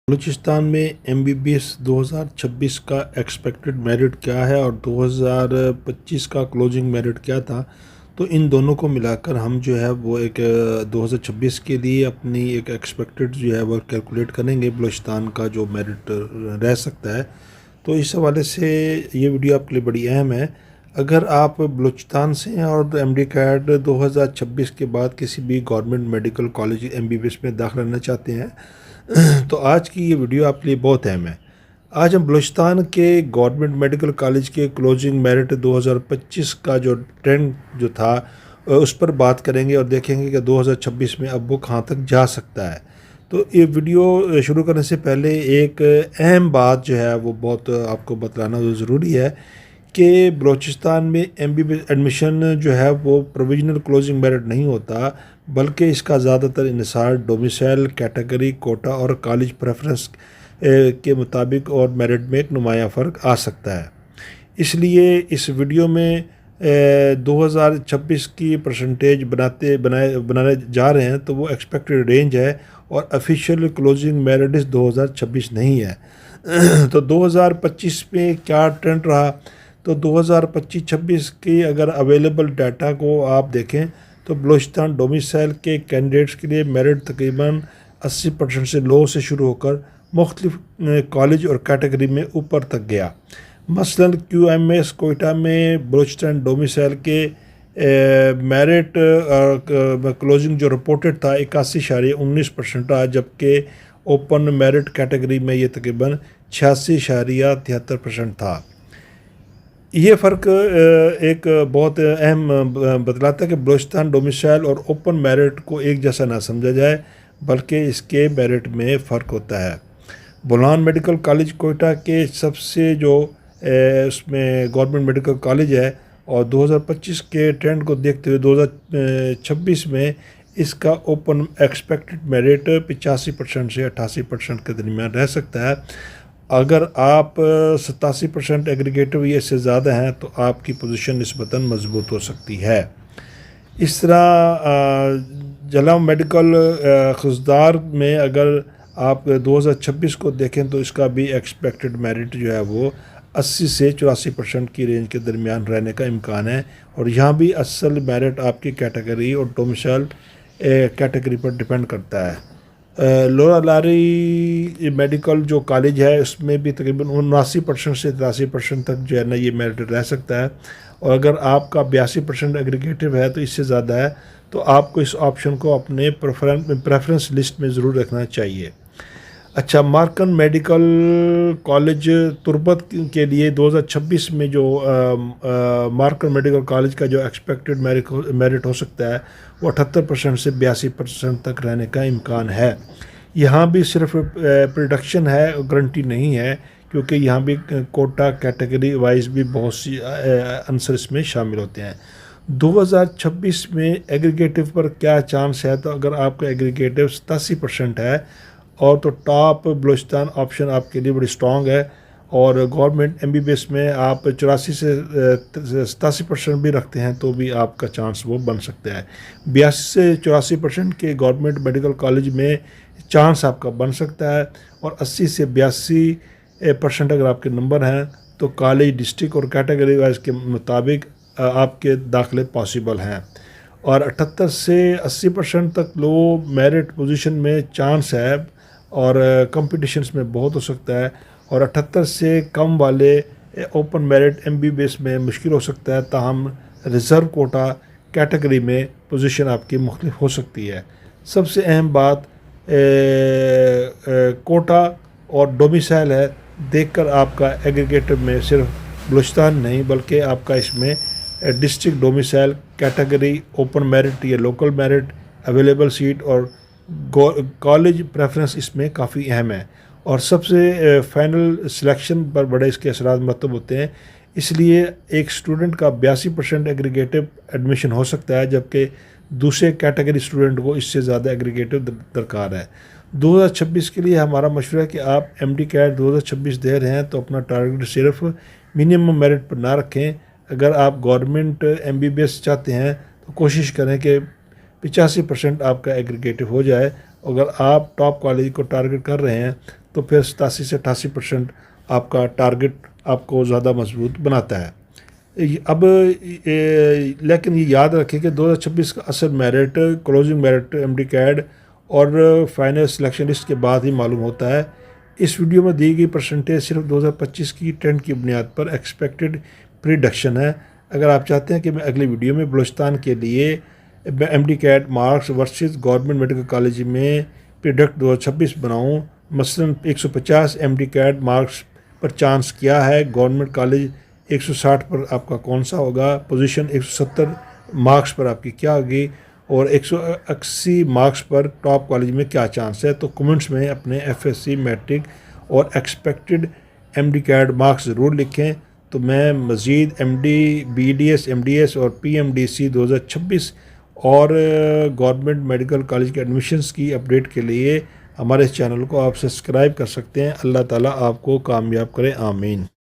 بلوچستان میں MBBS 2026 کا expected merit کیا ہے اور 2025 کا کلوزنگ میرٹ کیا تھا؟ تو ان دونوں کو ملا کر ہم جو ہے وہ ایک 2026 کے لیے اپنی ایک ایکسپیکٹڈ جو ہے وہ کیلکولیٹ کریں گے بلوچستان کا جو میرٹ رہ سکتا ہے۔ تو اس حوالے سے یہ ویڈیو آپ کے لیے بڑی اہم ہے۔ اگر آپ بلوچستان سے ہیں اور MD-CAT 2026 کے بعد کسی بھی گورنمنٹ میڈیکل کالج MBBS میں داخل لینا چاہتے ہیں تو آج کی یہ ویڈیو آپ کے لیے بہت اہم ہے۔ آج ہم بلوچستان کے گورنمنٹ میڈیکل کالج کے کلوزنگ میرٹ 2025 کا جو ٹرینڈ جو تھا اس پر بات کریں گے اور دیکھیں گے کہ 2026 میں اب وہ کہاں تک جا سکتا ہے۔ تو یہ ویڈیو شروع کرنے سے پہلے ایک اہم بات جو ہے وہ بہت آپ کو بتلانا ضروری ہے کہ بلوچستان میں MBBS ایڈمیشن جو ہے وہ پروویژنل کلوزنگ میرٹ نہیں ہوتا، بلکہ اس کا زیادہ تر انحصار ڈومیسائل، کیٹیگری، کوٹا اور کالج پریفرنس کے مطابق اور میرٹ میں ایک نمایاں فرق آ سکتا ہے۔ اس لیے اس ویڈیو میں 2026 کی پرسنٹیج بنانے جا رہے ہیں تو وہ ایکسپیکٹڈ رینج ہے اور افیشیل کلوزنگ میرٹ 2026 نہیں ہے۔ تو 2025 میں کیا ٹرینڈ رہا؟ تو 2025-26 کی اگر اویلیبل ڈیٹا کو آپ دیکھیں تو بلوچستان ڈومیسائل کے کینڈیڈیٹس کے لیے میرٹ تقریباً 80% سے لو سے شروع ہو کر مختلف کالج اور کیٹیگری میں اوپر تک گیا۔ مثلاً QMS کوئٹہ میں بلوچستان ڈومیسائل کے میرٹ کلوزنگ جو رپورٹڈ تھا 81.19% رہا، جبکہ اوپن میرٹ کیٹیگری میں یہ تقریباً 86.73% تھا۔ یہ فرق ایک بہت اہم بتلاتا ہے کہ بلوچستان ڈومیسائل اور اوپن میرٹ کو ایک جیسا نہ سمجھا جائے، بلکہ اس کے میرٹ میں فرق ہوتا ہے۔ بولان میڈیکل کالج کوئٹہ کے سب سے جو اس میں گورنمنٹ میڈیکل کالج ہے اور 2025 کے ٹرینڈ کو دیکھتے ہوئے 2026 میں اس کا اوپن ایکسپیکٹڈ میرٹ 85% سے 88% کے درمیان رہ سکتا ہے۔ اگر آپ 87% ایگریگیٹو یا اس سے زیادہ ہیں تو آپ کی پوزیشن نسبتاً مضبوط ہو سکتی ہے۔ اس طرح جلام میڈیکل خزدار میں اگر آپ 2026 کو دیکھیں تو اس کا بھی ایکسپیکٹڈ میرٹ جو ہے وہ 80 سے 84% کی رینج کے درمیان رہنے کا امکان ہے، اور یہاں بھی اصل میرٹ آپ کی کیٹیگری اور ڈومیسائل کیٹیگری پر ڈیپینڈ کرتا ہے۔ لورا لاری میڈیکل جو کالج ہے اس میں بھی تقریباً 79% سے 83% تک جو ہے نا یہ میرٹ رہ سکتا ہے، اور اگر آپ کا 82% ایگریگیٹو ہے تو اس سے زیادہ ہے تو آپ کو اس آپشن کو اپنے پریفرنس لسٹ میں ضرور رکھنا چاہیے۔ اچھا، مارکن میڈیکل کالج تربت کے لیے 2026 میں جو مارکن میڈیکل کالج کا جو ایکسپیکٹڈ میرٹ ہو سکتا ہے وہ 78% سے 82% تک رہنے کا امکان ہے۔ یہاں بھی صرف پریڈکشن ہے، گارنٹی نہیں ہے، کیونکہ یہاں بھی کوٹا کیٹیگری وائز بھی بہت سی عنصر اس میں شامل ہوتے ہیں۔ 2026 میں ایگریگیٹو پر کیا چانس ہے؟ تو اگر آپ کا ایگریگیٹو 87% ہے اور تو ٹاپ بلوچستان آپشن آپ کے لیے بڑی سٹرونگ ہے، اور گورنمنٹ MBBS میں آپ 84 سے 87% بھی رکھتے ہیں تو بھی آپ کا چانس وہ بن سکتا ہے۔ 82 سے 84% کے گورنمنٹ میڈیکل کالج میں چانس آپ کا بن سکتا ہے، اور 80 سے 82% اگر آپ کے نمبر ہیں تو کالج ڈسٹرکٹ اور کیٹیگری وائز کے مطابق آپ کے داخلے پاسبل ہیں، اور 78 سے 80% تک لو میرٹ پوزیشن میں چانس ہے اور کمپٹیشنز میں بہت ہو سکتا ہے، اور 78 سے کم والے اوپن میرٹ MBBS میں مشکل ہو سکتا ہے، تاہم ریزرو کوٹا کیٹیگری میں پوزیشن آپ کی مختلف ہو سکتی ہے۔ سب سے اہم بات کوٹا اور ڈومیسائل ہے، دیکھ کر آپ کا ایگریگیٹو میں صرف بلوچستان نہیں بلکہ آپ کا اس میں district domicile category, open merit یا لوکل میرٹ، اویلیبل سیٹ اور کالج پریفرنس اس میں کافی اہم ہے، اور سب سے فائنل سلیکشن پر بڑے اس کے اثرات مرتب ہوتے ہیں۔ اس لیے ایک اسٹوڈنٹ کا 82% ایگریگیٹو ایڈمیشن ہو سکتا ہے، جبکہ دوسرے کیٹیگری اسٹوڈنٹ کو اس سے زیادہ ایگریگیٹو درکار ہے۔ 2026 کے لیے ہمارا مشورہ ہے کہ آپ MD-CAT 2026 دے رہے ہیں تو اپنا ٹارگٹ صرف منیمم میرٹ پر نہ رکھیں۔ اگر آپ گورنمنٹ MBBS چاہتے ہیں تو کوشش کریں کہ 85% آپ کا ایگریگیٹو ہو جائے۔ اگر آپ ٹاپ کالج کو ٹارگٹ کر رہے ہیں تو پھر 87 سے 88% آپ کا ٹارگٹ آپ کو زیادہ مضبوط بناتا ہے۔ اب لیکن یہ یاد رکھیں کہ 2026 کا اصل merit closing merit M D CAT اور فائنل سلیکشن لسٹ کے بعد ہی معلوم ہوتا ہے۔ اس ویڈیو میں دی گئی پرسنٹیج صرف 2025 کی ٹرینڈ کی بنیاد پر ایکسپیکٹڈ پریڈکشن ہے۔ اگر آپ چاہتے ہیں کہ میں اگلی ویڈیو میں بلوچستان کے لیے M D CAT marks versus government medical college میں پریڈکٹ 2026 بناؤں، مثلاً 150 ایم ڈی کیڈ مارکس پر چانس کیا ہے، گورنمنٹ کالج 160 پر آپ کا کون سا ہوگا، پوزیشن 170 مارکس پر آپ کی کیا ہوگی، اور 180 مارکس پر ٹاپ کالج میں کیا چانس ہے، تو کمنٹس میں اپنے ایف ایس سی میٹرک اور expected M D CAT marks ضرور لکھیں۔ تو میں مزید M D B D S M D S اور پی ایم ڈی سی 2026 اور گورنمنٹ میڈیکل کالج کے ایڈمیشنز کی اپڈیٹ کے لیے ہمارے اس چینل کو آپ سبسکرائب کر سکتے ہیں۔ اللہ تعالیٰ آپ کو کامیاب کرے، آمین۔